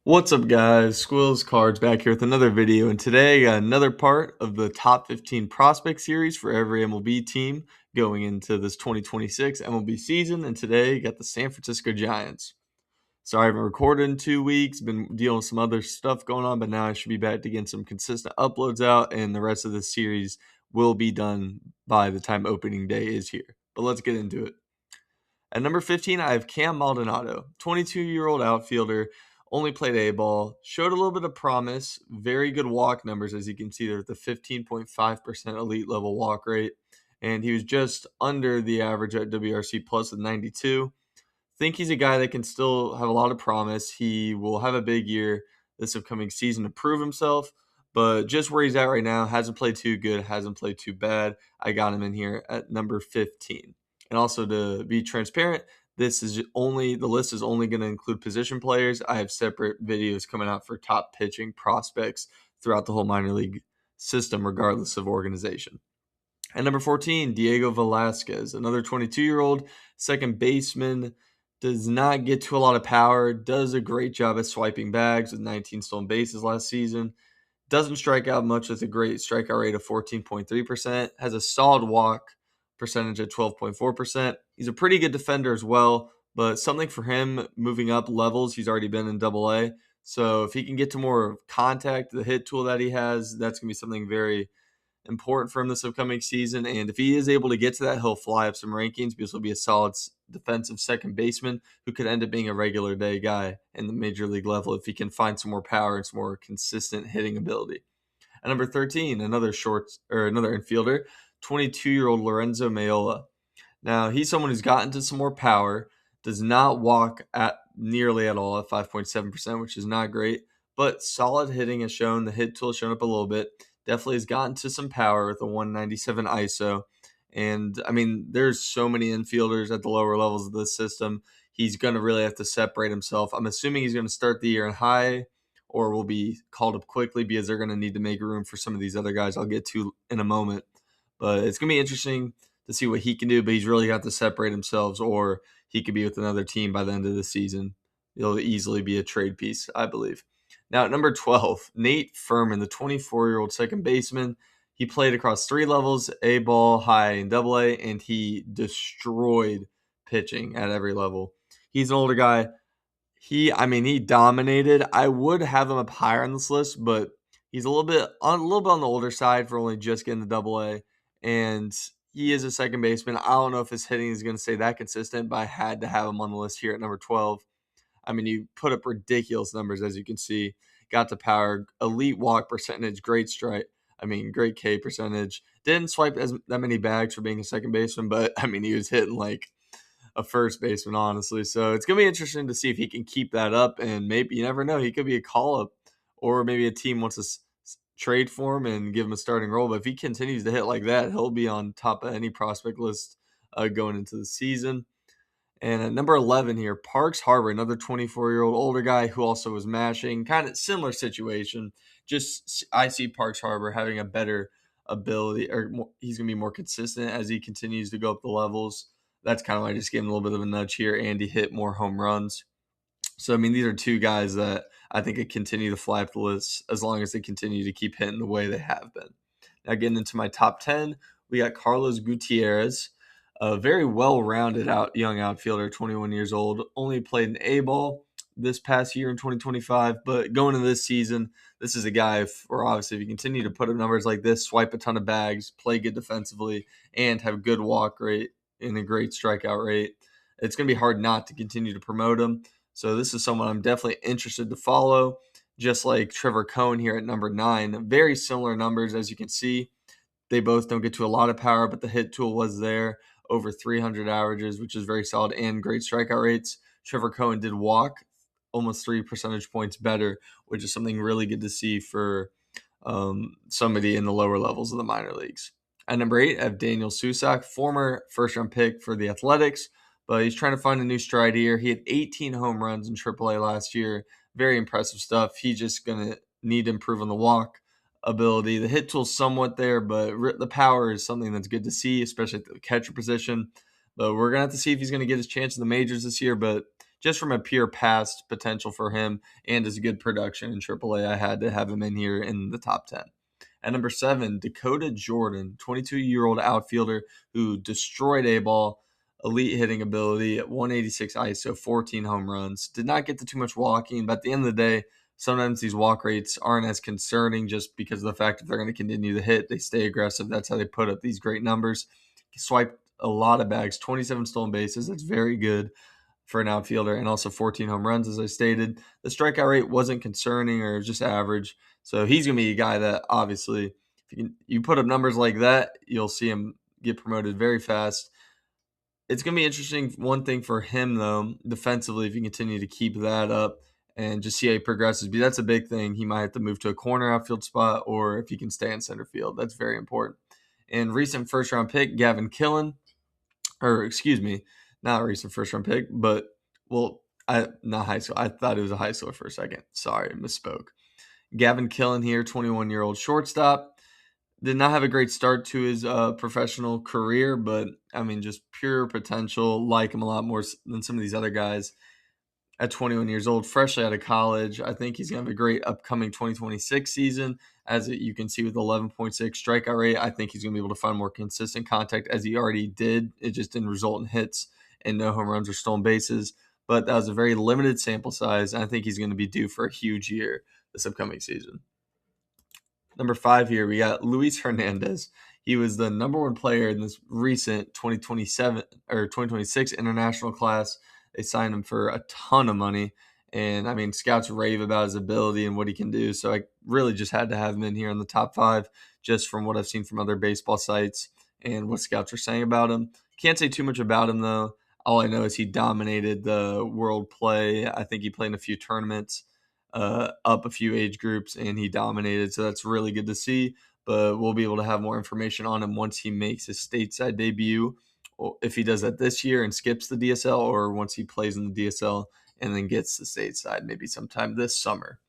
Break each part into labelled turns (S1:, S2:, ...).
S1: What's up, guys? Squills Cards back here with another video, and today I got another part of the top 15 prospect series for every MLB team going into this 2026 MLB season. And today got the San Francisco Giants. Sorry, I haven't recorded in 2 weeks, been dealing with some other stuff going on, but now I should be back to getting some consistent uploads out, and the rest of the series will be done by the time opening day is here. But let's get into it. At number 15, I have Cam Maldonado, 22-year-old outfielder, only played A-ball, showed a little bit of promise, very good walk numbers, as you can see there with the 15.5% elite level walk rate, and he was just under the average at WRC plus with 92. Think he's a guy that can still have a lot of promise. He will have a big year this upcoming season to prove himself, but just where he's at right now, hasn't played too good, hasn't played too bad. I got him in here at number 15. And also, to be transparent, the list is only going to include position players. I have separate videos coming out for top pitching prospects throughout the whole minor league system, regardless of organization. At number 14, Diego Velasquez, another 22-year-old second baseman, does not get to a lot of power, does a great job at swiping bags with 19 stolen bases last season. Doesn't strike out much with a great strikeout rate of 14.3%. Has a solid walk percentage at 12.4%. He's a pretty good defender as well, but something for him moving up levels. He's already been in Double A. So if he can get to more contact, the hit tool that he has, that's going to be something very important for him this upcoming season. And if he is able to get to that, he'll fly up some rankings because he'll be a solid defensive second baseman who could end up being a regular day guy in the major league level if he can find some more power and some more consistent hitting ability. At number 13, another infielder, 22-year-old Lorenzo Mayola. Now, he's someone who's gotten to some more power, does not walk at nearly at all at 5.7%, which is not great, but solid hitting has shown. The hit tool has shown up a little bit. Definitely has gotten to some power with a 197 ISO. And I mean, there's so many infielders at the lower levels of this system. He's going to really have to separate himself. I'm assuming he's going to start the year in high or will be called up quickly because they're going to need to make room for some of these other guys I'll get to in a moment. But it's going to be interesting to see what he can do, but he's really got to separate himself, or he could be with another team by the end of the season. He'll easily be a trade piece, I believe. Now, at number 12, Nate Furman, the 24-year-old second baseman. He played across three levels, A ball, high, and double A, and he destroyed pitching at every level. He's an older guy. He dominated. I would have him up higher on this list, but he's a little bit on the older side for only just getting the double A. And he is a second baseman. I don't know if his hitting is going to stay that consistent, but I had to have him on the list here at number 12. I mean, you put up ridiculous numbers, as you can see. Got the power, elite walk percentage, great strike. Great K percentage. Didn't swipe that many bags for being a second baseman, but he was hitting like a first baseman, honestly. So it's going to be interesting to see if he can keep that up. And maybe, you never know, he could be a call up, or maybe a team wants to trade for him and give him a starting role. But if he continues to hit like that, he'll be on top of any prospect list going into the season. And at number 11 here, Parks Harbor, another 24-year-old older guy who also was mashing. Kind of similar situation. Just I see Parks Harbor having a better ability, or he's going to be more consistent as he continues to go up the levels. That's kind of why I just gave him a little bit of a nudge here. And he hit more home runs. So, these are two guys that I think could continue to fly up the list as long as they continue to keep hitting the way they have been. Now, getting into my top 10, we got Carlos Gutierrez, a very well-rounded young outfielder, 21 years old, only played an A-ball this past year in 2025, but going into this season, this is a guy, if you continue to put up numbers like this, swipe a ton of bags, play good defensively, and have good walk rate and a great strikeout rate, it's going to be hard not to continue to promote him. So this is someone I'm definitely interested to follow, just like Trevor Cohen here at number 9. Very similar numbers, as you can see. They both don't get to a lot of power, but the hit tool was there, over 300 averages, which is very solid, and great strikeout rates. Trevor Cohen did walk almost 3 percentage points better, which is something really good to see for somebody in the lower levels of the minor leagues. At number 8, I have Daniel Susac, former first-round pick for the Athletics, but he's trying to find a new stride here. He had 18 home runs in AAA last year. Very impressive stuff. He's just going to need to improve on the walk ability. The hit tool's somewhat there, but the power is something that's good to see, especially at the catcher position. But we're going to have to see if he's going to get his chance in the majors this year. But just from a pure past potential for him and his good production in AAA, I had to have him in here in the top 10. At number 7, Dakota Jordan, 22-year-old outfielder who destroyed A-ball, elite hitting ability at 186 ISO, 14 home runs. Did not get to too much walking, but at the end of the day, sometimes these walk rates aren't as concerning just because of the fact that they're going to continue to hit. They stay aggressive. That's how they put up these great numbers. He swiped a lot of bags, 27 stolen bases. That's very good for an outfielder, and also 14 home runs, as I stated. The strikeout rate wasn't concerning or just average. So he's going to be a guy that obviously, if you put up numbers like that, you'll see him get promoted very fast. It's going to be interesting. One thing for him, though, defensively, if you continue to keep that up and just see how he progresses, but that's a big thing. He might have to move to a corner outfield spot, or if he can stay in center field, that's very important. And recent first-round pick, Gavin Killen, or excuse me, not a recent first-round pick, but, well, not high school. I thought it was a high schooler for a second. Sorry, misspoke. Gavin Killen here, 21-year-old shortstop. Did not have a great start to his professional career, but, I mean, just pure potential. Like him a lot more than some of these other guys. At 21 years old, freshly out of college, I think he's going to have a great upcoming 2026 season. As you can see with 11.6 strikeout rate, I think he's going to be able to find more consistent contact as he already did. It just didn't result in hits and no home runs or stolen bases. But that was a very limited sample size, and I think he's going to be due for a huge year this upcoming season. Number 5 here, we got Luis Hernandez. He was the number 1 player in this recent 2027 or 2026 international class. They signed him for a ton of money. And, I mean, scouts rave about his ability and what he can do. So I really just had to have him in here in the top 5 just from what I've seen from other baseball sites and what scouts are saying about him. Can't say too much about him, though. All I know is he dominated the world play. I think he played in a few tournaments, up a few age groups, and he dominated. So that's really good to see. But we'll be able to have more information on him once he makes his stateside debut. If he does that this year and skips the DSL, or once he plays in the DSL and then gets the stateside maybe sometime this summer.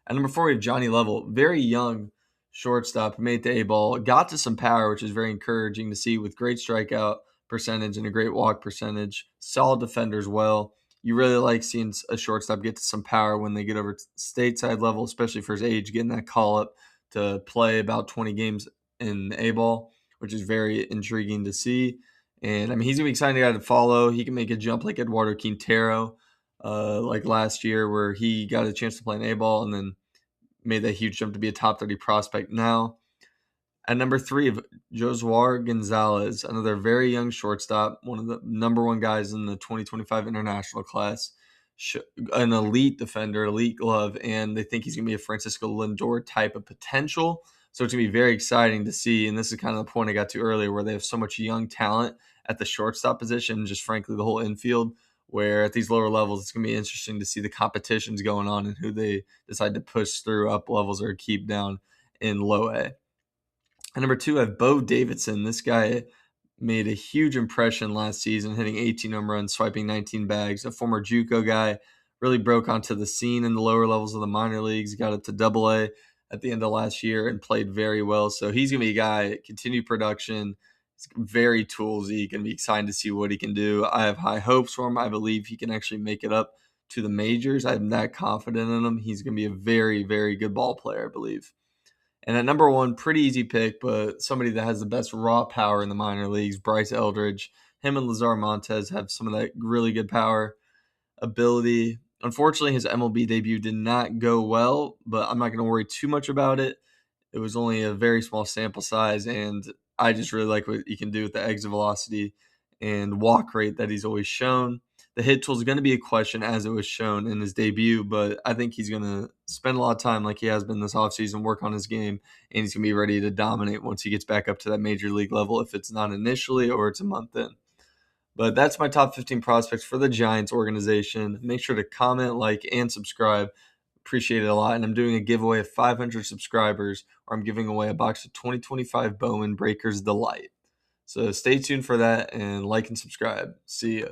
S1: At number 4, we have Johnny Lovell, very young shortstop, made the A-ball, got to some power, which is very encouraging to see, with great strikeout percentage and a great walk percentage, solid defender as well. You really like seeing a shortstop get to some power when they get over to stateside level, especially for his age, getting that call up to play about 20 games in A-ball, which is very intriguing to see. And, I mean, he's going to be exciting guy to follow. He can make a jump like Eduardo Quintero, like last year, where he got a chance to play an A-ball and then made that huge jump to be a top 30 prospect now. At number 3, of Josuar Gonzalez, another very young shortstop, one of the number 1 guys in the 2025 international class, an elite defender, elite glove, and they think he's going to be a Francisco Lindor type of potential. So it's going to be very exciting to see, and this is kind of the point I got to earlier, where they have so much young talent at the shortstop position, just frankly the whole infield, where at these lower levels it's going to be interesting to see the competitions going on and who they decide to push through up levels or keep down in low A. And number 2, I have Bo Davidson. This guy made a huge impression last season, hitting 18 home runs, swiping 19 bags. A former JUCO guy, really broke onto the scene in the lower levels of the minor leagues, got up to AA at the end of last year and played very well. So he's going to be a guy, continued production. He's very toolsy. Going to be excited to see what he can do. I have high hopes for him. I believe he can actually make it up to the majors. I'm that confident in him. He's going to be a very, very good ball player, I believe. And at number 1, pretty easy pick, but somebody that has the best raw power in the minor leagues, Bryce Eldridge. Him and Lazar Montes have some of that really good power ability. Unfortunately, his MLB debut did not go well, but I'm not going to worry too much about it. It was only a very small sample size, and I just really like what he can do with the exit velocity and walk rate that he's always shown. The hit tool is going to be a question, as it was shown in his debut, but I think he's going to spend a lot of time, like he has been this offseason, work on his game, and he's going to be ready to dominate once he gets back up to that major league level, if it's not initially or it's a month in. But that's my top 15 prospects for the Giants organization. Make sure to comment, like, and subscribe. Appreciate it a lot. And I'm doing a giveaway of 500 subscribers, or I'm giving away a box of 2025 Bowman Breakers Delight. So stay tuned for that, and like and subscribe. See ya.